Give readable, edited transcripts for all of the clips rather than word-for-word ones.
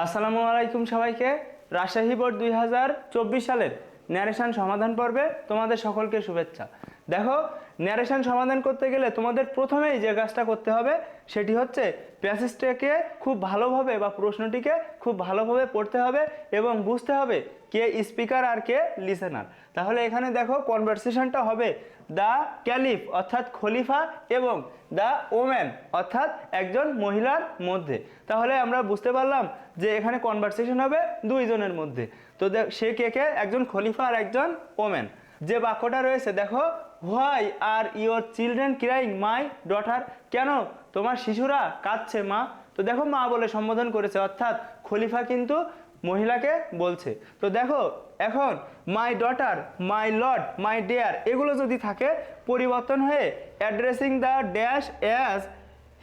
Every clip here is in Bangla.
আসসালামু আলাইকুম সবাইকে। রাজশাহী বোর্ড 2024 সালের ন্যারেশন সমাধান পর্বে তোমাদের সকলকে শুভেচ্ছা। দেখো, ন্যারেশন সমাধান করতে গেলে তোমাদের প্রথমেই যে কাজটা করতে হবে সেটি হচ্ছে প্যাসেজটাকে খুব ভালোভাবে বা প্রশ্নটিকে খুব ভালোভাবে পড়তে হবে এবং বুঝতে হবে কে স্পিকার আর কে লিসেনার। তাহলে এখানে দেখো কনভারসেশনটা হবে দ্য ক্যালিফ অর্থাৎ খলিফা এবং দ্য ওম্যান অর্থাৎ একজন মহিলার মধ্যে। তাহলে আমরা বুঝতে পারলাম যে এখানে কনভারসেশন হবে দুইজনের মধ্যে। তো সে কে কে, একজন খলিফা আর একজন ওম্যান। যে বাক্যটা রয়েছে দেখো, why are your children crying my daughter, কেন তোমার শিশুরা কাঁদছে মা। তো দেখো মা বলে সম্বোধন করেছে, অর্থাৎ খলিফা কিন্তু মহিলাকে বলছে। তো দেখো এখন my daughter, my lord, my dear এগুলো যদি থাকে পরিবর্তন হয়ে addressing the dash as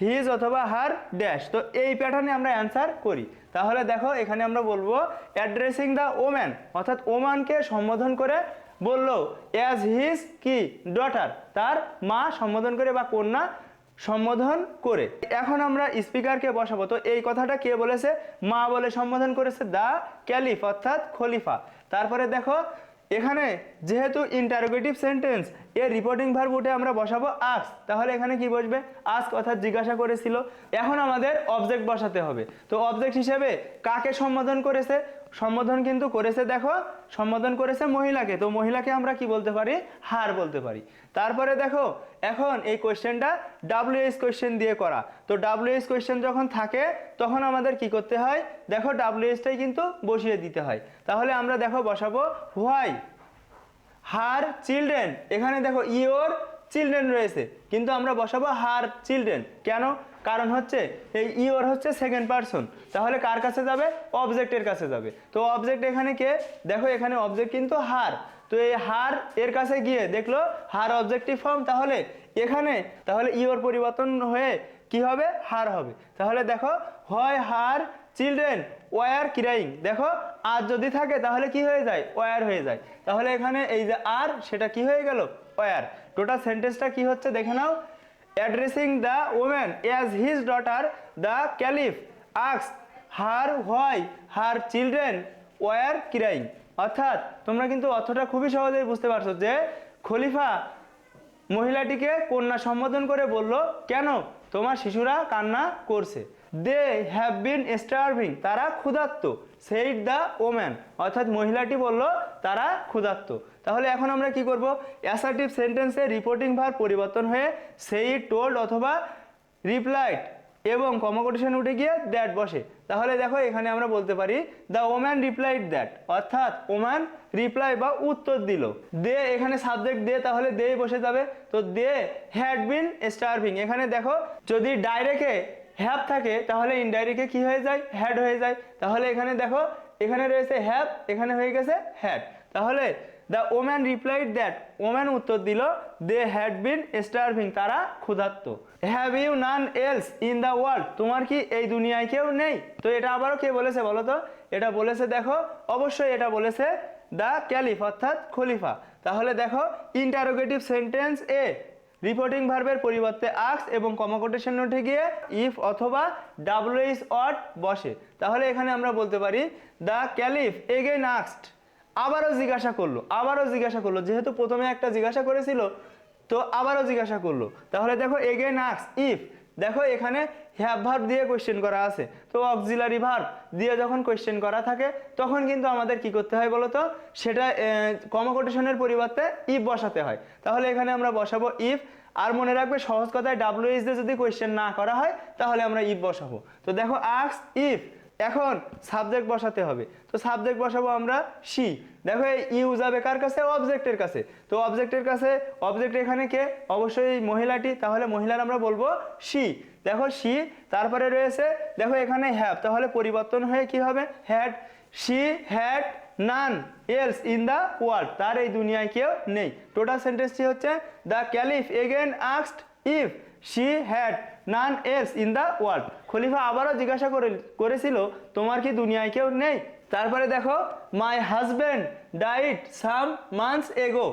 his অথবা হার ড্যাশ, তো এই প্যাটার্নে আমরা অ্যান্সার করি। তাহলে দেখো এখানে আমরা বলবো অ্যাড্রেসিং দ্য ওম্যান অর্থাৎ ওম্যানকে সম্বোধন করে বললো অ্যাজ হিজ কি ডটার, তার মা সম্বোধন করে বা কন্যা সম্বোধন করে। এখন আমরা স্পিকারকে বসাবো। তো এই কথাটা কে বলেছে? মা বলে সম্বোধন করেছে দ্য ক্যালিফ অর্থাৎ খলিফা। তারপরে দেখো এখানে যেহেতু ইন্টারোগেটিভ সেন্টেন্স এর রিপোর্টিং ভার্ব উঠে আমরা বসাবো আস্ক, তাহলে এখানে কি বসবে? আস্ক অর্থাৎ জিজ্ঞাসা করেছিল। এখন আমাদের অবজেক্ট বসাতে হবে। তো অবজেক্ট হিসেবে কাকে সম্বোধন করেছে? সম্বোধন কিন্তু করেছে, দেখো সম্বোধন করেছে মহিলাকে। তো মহিলাকে আমরা কি বলতে পারি? হার বলতে পারি। তারপরে দেখো এখন এই কোয়েশ্চেনটা ডাব্লিউএইচ কোয়েশ্চেন দিয়ে করা। তো ডাব্লিউএইচ কোয়েশ্চেন যখন থাকে তখন আমাদের কি করতে হয়? দেখো ডাব্লিউএইচটাই কিন্তু বসিয়ে দিতে হয়। তাহলে আমরা দেখো বসাবো হোয়াই হার চিলড্রেন, এখানে দেখো ইওর চিলড্রেন রয়েছে কিন্তু আমরা বসাবো হার চিলড্রেন। কেন? কারণ হচ্ছে এই ইওর হচ্ছে সেকেন্ড পারসন, তাহলে কার কাছে যাবে? অবজেক্টের কাছে যাবে। তো অবজেক্ট এখানে কে? দেখো এখানে অবজেক্ট কিন্তু হার। তো এই হার এর কাছে গিয়ে দেখলো হার অবজেক্টিভ ফর্ম, তাহলে এখানে তাহলে ইওর পরিবর্তন হয়ে কি হবে? হার হবে। তাহলে দেখো হয় হার চিলড্রেন ওয়ার ক্রাইং, দেখো আর যদি থাকে তাহলে কি হয়ে যায়? ওয়ার হয়ে যায়। তাহলে এখানে এই যে আর সেটা কি হয়ে গেল? ওয়ার। টোটাল সেন্টেন্সটা কি হচ্ছে দেখে নাও। Addressing the woman as his daughter the caliph asked her why her children were crying. অর্থাৎ তোমরা কিন্তু অর্থটা খুবই সহজেই বুঝতে পারছো যে খলিফা মহিলাটিকে কন্যা সম্বোধন করে বলল কেন তোমার শিশুরা কান্না করছে। দে হ্যাভ বিন স্টার্ভিং, তারা ক্ষুধার্ত। সেইড দ্য ওম্যান, অর্থাৎ মহিলাটি বলল তারা ক্ষুধার্ত। তাহলে এখন আমরা কি করব? অ্যাসার্টিভ সেন্টেন্সে রিপোর্টিং ভার্ব পরিবর্তন হয়ে সেইড, টোল্ড অথবা রিপ্লাইড এবং কমোকোটেশন উঠে গিয়ে দ্যাট বসে। তাহলে দেখো এখানে আমরা বলতে পারি দ্য ওম্যান রিপ্লাইড দ্যাট, অর্থাৎ ওম্যান রিপ্লাই বা উত্তর দিল। দে এখানে সাবজেক্ট দে, তাহলে দে বসে যাবে। তো দে হ্যাড বিন স্টার্ভিং, এখানে দেখো যদি ডাইরেক্টে হ্যাভ থাকে তাহলে ইনডাইরেক্টে কি হয়ে যায়? হ্যাড হয়ে যায়। তাহলে এখানে দেখো এখানে রয়েছে হ্যাভ, এখানে হয়ে গেছে হ্যাড। তাহলে the woman replied that, woman উত্তর দিল দে হ্যাড বিন স্টার্ভিং, তারা ক্ষুধার্ত। Have you none else in the world, তোমার কি এই দুনিয়ায় কেউ নেই? তো এটা আবারও কে বলেছে বলো তো? এটা বলেছে দেখো অবশ্যই এটা বলেছে দ্য ক্যালিফ অর্থাৎ খলিফা। তাহলে দেখো ইন্টারোগেটিভ সেন্টেন্স এ রিপোর্টিং ভার্বের পরিবর্তে আস্ক এবং কমোকোটেশন উঠে গিয়ে ইফ অথবা ডাব্লিউএইচ অট বসে। তাহলে এখানে আমরা বলতে পারি দ্য ক্যালিফ এগেইন আস্কড, আবারও জিজ্ঞাসা করলো, আবারও জিজ্ঞাসা করলো, যেহেতু প্রথমে একটা জিজ্ঞাসা করেছিল তো আবারও জিজ্ঞাসা করলো। তাহলে দেখো এগেইন আস্কড ইফ, দেখো এখানে হ্যাভ ভার্ব দিয়ে কোয়েশ্চেন করা আছে। তো অক্সিলারি ভার্ব দিয়ে যখন কোয়েশ্চেন করা থাকে তখন কিন্তু আমাদের কি করতে হয় বলো তো? সেটা কমোকোটেশনের পরিবর্তে ইফ বসাতে হয়। তাহলে এখানে আমরা বসাবো ইফ। আর মনে রাখবে সহজ কথায় ডাব্লিউএইচ দিয়ে যদি কোয়েশ্চেন না করা হয় তাহলে আমরা ইফ বসাবো। তো দেখো আস্ক ইফ, এখন সাবজেক্ট বসাতে হবে। তো সাবজেক্ট বসাবো আমরা শি। দেখো এই ইউ যাবে কার কাছে? অবজেক্টের কাছে। তো অবজেক্টের কাছে অবজেক্ট এখানে কে? অবশ্যই মহিলাটি, তাহলে মহিলার আমরা বলবো শি। দেখো শি, তারপরে রয়েছে দেখো এখানে হ্যাভ, তাহলে পরিবর্তন হয়ে কি হবে? Had. She had none else in the world, তার এই দুনিয়ায় কেউ নেই। টোটাল সেন্টেন্সটি হচ্ছে the caliph again asked if she had none else in the world, খলিফা আবারও জিজ্ঞাসা করেছিল তোমার কি দুনিয়ায় কেউ নেই? তারপরে দেখো my husband died some months এগো,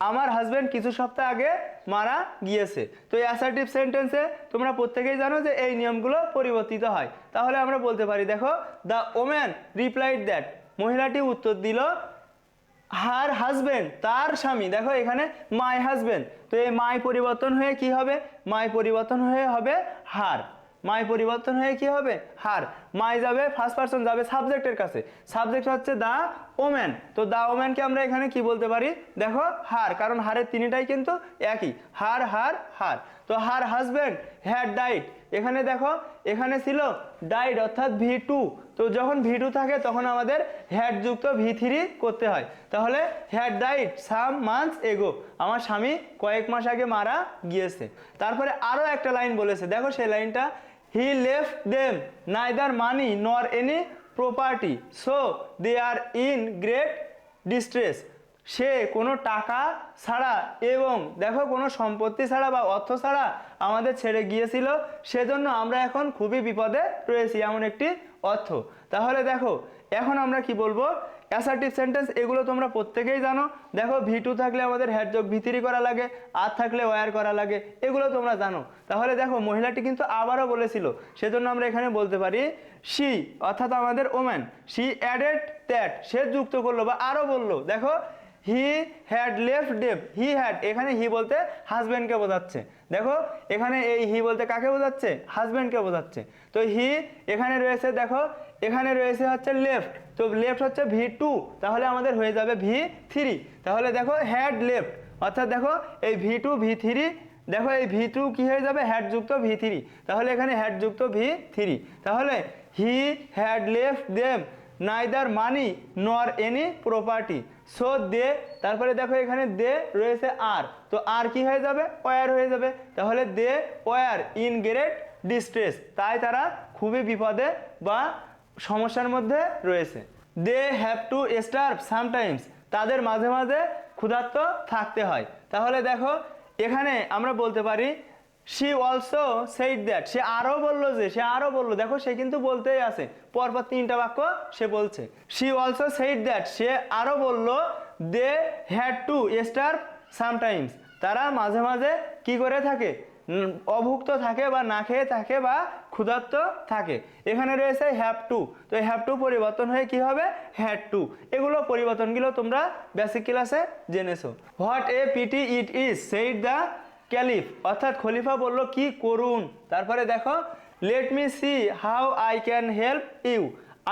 আমার হাজব্যান্ড কিছু সপ্তাহ আগে মারা গিয়েছে। তো এই অ্যাসার্টিভ সেন্টেন্সে তোমরা প্রত্যেকেই জানো যে এই নিয়মগুলো পরিবর্তিত হয়। তাহলে আমরা বলতে পারি, দেখো দ্য ওম্যান রিপ্লাইড দ্যাট, মহিলাটি উত্তর দিল হার হাজবেন্ড, তার স্বামী, দেখো এখানে মাই হাজবেন্ড, তো এই মাই পরিবর্তন হয়ে কি হবে, মাই পরিবর্তন হয়ে হবে হার, মাই পরিবর্তন হয়ে কি হবে হার, মাই যাবে ফার্স্ট পারসন যাবে সাবজেক্টের কাছে, সাবজেক্ট হচ্ছে দা ওম্যান, তো দা ওম্যানকে আমরা এখানে কি বলতে পারি, দেখো হার, কারণ হারের তিনটাই কিন্তু একই, হার হার হার। তো হার হাজবেন্ড হ্যাড ডাইড, এখানে দেখো এখানে ছিল ডাইড অর্থাৎ V2, তো যখন V2 থাকে তখন আমাদের হ্যাড যুক্ত V3 করতে হয়। তাহলে হ্যাড ডাইড সাম মান্থস এগো, আমার স্বামী কয়েক মাস আগে মারা গিয়েছে। তারপরে আরও একটা লাইন বলেছে, দেখো সেই লাইনটা, he left them neither money nor any property so they are in great distress, সে কোনো টাকা ছাড়া এবং দেখো কোনো সম্পত্তি ছাড়া বা অর্থ ছাড়া আমাদের ছেড়ে গিয়েছিল, সেজন্য আমরা এখন খুবই বিপদে রয়েছি, এমন একটি অর্থ। তাহলে দেখো এখন আমরা কি বলবো, অ্যাসার্টিভ সেন্টেন্স এগুলো তোমরা প্রত্যেকেই জানো। দেখো V2 থাকলে আমাদের হ্যাড যোগ V3 করা লাগে, আর থাকলে ওয়ার করা লাগে, এগুলো তোমরা জানো। তাহলে দেখো মহিলাটি কিন্তু আবারও বলেছিল, সেজন্য আমরা এখানে বলতে পারি শি অর্থাৎ আমাদের ওম্যান, শি অ্যাডেড দ্যাট, সে যুক্ত করলো বা আরও বললো, দেখো he had left them, he had, এখানে হি বলতে হাজব্যান্ডকে বোঝাচ্ছে, দেখো এখানে এই হি বলতে কাকে বোঝাচ্ছে, হাজব্যান্ডকে বোঝাচ্ছে। তো হি এখানে রয়েছে, দেখো এখানে রয়েছে হচ্ছে লেফট, তো লেফট হচ্ছে V2, তাহলে আমাদের হয়ে যাবে V3, তাহলে দেখো হ্যাড লেফট অর্থাৎ দেখো এই V2 V3, দেখো এই V2 কি হয়ে যাবে হ্যাড যুক্ত V3, তাহলে এখানে হ্যাড যুক্ত V3, তাহলে he had left them neither money nor any property so দে, তারপরে দেখো এখানে দে রয়েছে আর, তো আর কি হয়ে যাবে ওয়ার হয়ে যাবে, তাহলে they were in great distress, তাই তারা খুবই বিপদে বা সমস্যার মধ্যে রয়েছে। They have to starve sometimes, তাদের মাঝে মাঝে ক্ষুধার্ত থাকতে হয়। তাহলে দেখো এখানে আমরা বলতে পারি শি অলসো সেইড দ্যাট, সে আরও বললো যে, সে আরও বললো, দেখো সে কিন্তু বলতেই আছে, পরপর তিনটা বাক্য সে বলছে, শি অলসো সেইড দ্যাট, সে আরও বললো they had to starve sometimes, তারা মাঝে মাঝে কি করে থাকে, অভুক্ত থাকে বা না খেয়ে থাকে বা ক্ষুধার্ত থাকে। এখানে রয়েছে হ্যাভ টু, তো হ্যাভ টু পরিবর্তন হয়ে কি হবে হ্যাড টু, এগুলো পরিবর্তনগুলো তোমরা বেসিক ক্লাসে জেনেছো। What a pity it is said the caliph, অর্থাৎ খলিফা বলল কি করুন। তারপরে দেখো let me see how I can help you,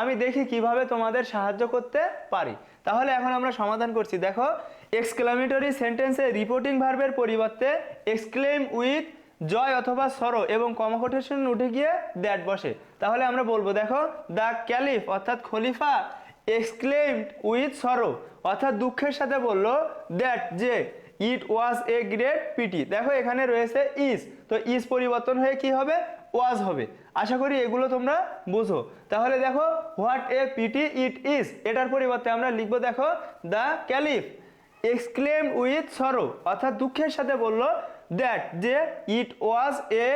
আমি দেখি কিভাবে তোমাদের সাহায্য করতে পারি। তাহলে এখন আমরা সমাধান করছি, দেখো এক্সক্লামেটরি সেন্টেন্সে রিপোর্টিং ভার্বের পরিবর্তে এক্সক্লেম উইথ জয় অথবা সরো এবং কমকোটেশন উঠে গিয়ে দ্যাট বসে। তাহলে আমরা বলবো, দেখো দ্য ক্যালিফ অর্থাৎ খলিফা এক্সক্লেমড উইথ সরো অর্থাৎ দুঃখের সাথে বলল দ্যাট যে ইট ওয়াজ এ গ্রেট পিটি, দেখো এখানে রয়েছে ইজ, তো ইজ পরিবর্তন হয়ে কি হবে ওয়াজ হবে। আশা করি এগুলো তোমরা বুঝো। তাহলে দেখো what a pity it is, এটার পরিবর্তে আমরা লিখবো, দেখো the caliph exclaimed with sorrow অর্থাৎ দুঃখের সাথে বলল দ্যাট যে ইট ওয়াজ এ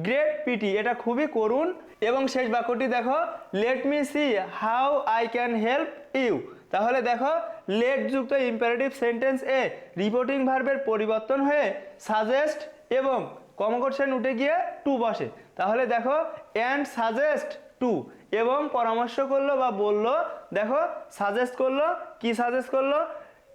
গ্রেট পিটি, এটা খুবই করুণ। এবং শেষ বাক্যটি দেখো let me see how I can help you, তাহলে দেখো লেট যুক্ত ইম্পারেটিভ সেন্টেন্স এ রিপোর্টিং ভার্বের পরিবর্তন হয়ে সাজেস্ট এবং কমকোটেশন উঠে গিয়ে টু বসে। তাহলে দেখো অ্যান্ড সাজেস্ট টু, এবং পরামর্শ করলো বা বললো, দেখো সাজেস্ট করলো, কি সাজেস্ট করলো,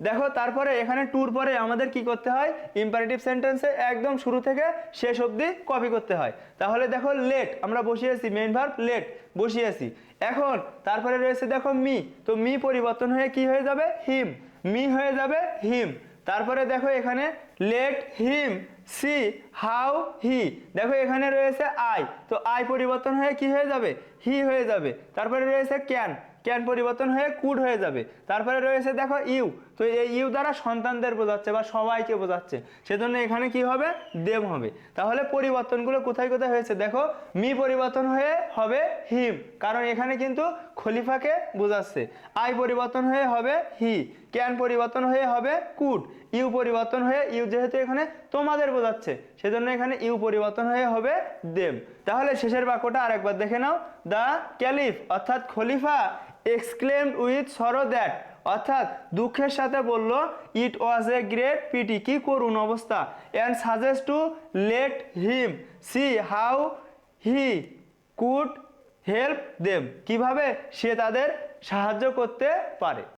দেখো তারপরে এখানে টুর পরে আমাদের কি করতে হয়, ইম্পারেটিভ সেন্টেন্সে একদম শুরু থেকে শেষ অবধি কপি করতে হয়। তাহলে দেখো লেট আমরা বসিয়েছি, মেইন ভার্ব লেট বসিয়েছি, এখন তারপরে রয়েছে দেখো মি, তো মি পরিবর্তন হয়ে কি হয়ে যাবে হিম, মি হয়ে যাবে হিম। তারপরে দেখো এখানে let him C how he, দেখো এখানে রয়েছে আই, তো আই পরিবর্তন হয়ে কি হয়ে যাবে হি হয়ে যাবে। তারপরে রয়েছে ক্যান, ক্যান পরিবর্তন হয়ে কুড হয়ে যাবে। তারপরে রয়েছে দেখো ইউ, তো এই ইউ দ্বারা সন্তানদের বোঝাচ্ছে বা সবাইকে বোঝাচ্ছে, সেজন্য এখানে কি হবে দেম হবে। তাহলে পরিবর্তনগুলো কোথায় কোথায় হয়েছে, দেখো মি পরিবর্তন হয়ে হবে হিম, কারণ এখানে কিন্তু খলিফাকে বোঝাচ্ছে। আই পরিবর্তন হয়ে হবে হি, ক্যান পরিবর্তন হয়ে হবে কুড, ইউ পরিবর্তন হয়ে ইউ যেহেতু এখানে তোমাদের বোঝাচ্ছে সেজন্য এখানে ইউ পরিবর্তন হয়ে হবে দেম। তাহলে শেষের বাক্যটা আরেকবার দেখে নাও, দ্য ক্যালিফ অর্থাৎ খলিফা এক্সক্লেমড উইথ সরো দ্যাট অর্থাৎ দুঃখের সাথে বলল ইট ওয়াজ এ গ্রেট পিটি, কি করুণ অবস্থা, and suggest two let him C how he could help them, কিভাবে সে তাদের সাহায্য করতে পারে।